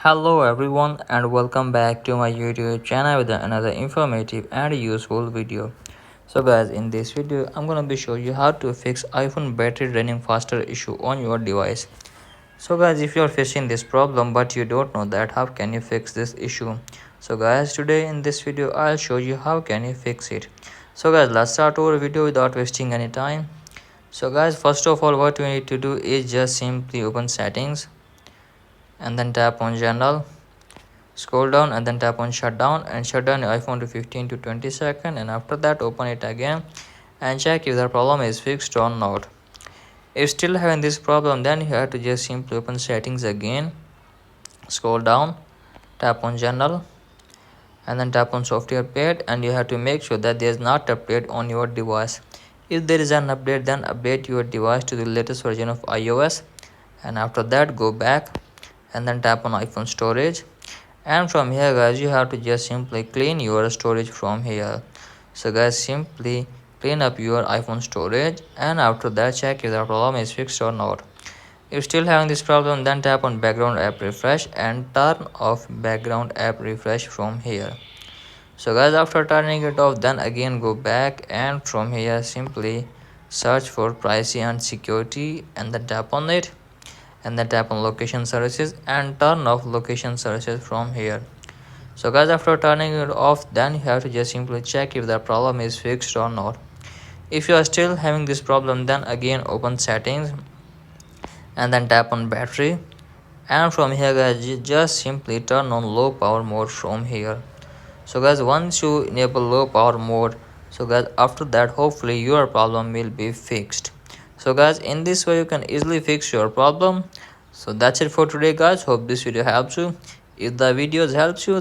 Hello everyone and welcome back to my YouTube channel with another informative and useful video. So guys, in this video I'm gonna be showing you how to fix iPhone battery draining faster issue on your device. So guys, if you're facing this problem but you don't know that how can you fix this issue, so guys, today in this video I'll show you how can you fix it. So guys, let's start our video without wasting any time. So guys, first of all, what we need to do is just simply open settings and then tap on general, scroll down and then tap on shutdown and shut down your iPhone to 15 to 20 seconds, and after that open it again and check if the problem is fixed or not. If still having this problem, then you have to just simply open settings again, scroll down, tap on general and then tap on software update, and you have to make sure that there is not update on your device. If there is an update, then update your device to the latest version of iOS, and after that go back and then tap on iPhone storage, and from here guys you have to just simply clean your storage from here. So guys, simply clean up your iPhone storage and after that check if the problem is fixed or not. If still having this problem, then tap on background app refresh and turn off background app refresh from here. So guys, after turning it off, then again go back and from here simply search for privacy and security and then tap on it and then tap on location services and turn off location services from here. So guys, after turning it off, then you have to just simply check if the problem is fixed or not. If you are still having this problem, then again open settings and then tap on battery, and from here guys just simply turn on low power mode from here. So guys, once you enable low power mode, so guys, after that hopefully your problem will be fixed. So guys, in this way you can easily fix your problem. So that's it for today guys, hope this video helps you. If the videos helps you,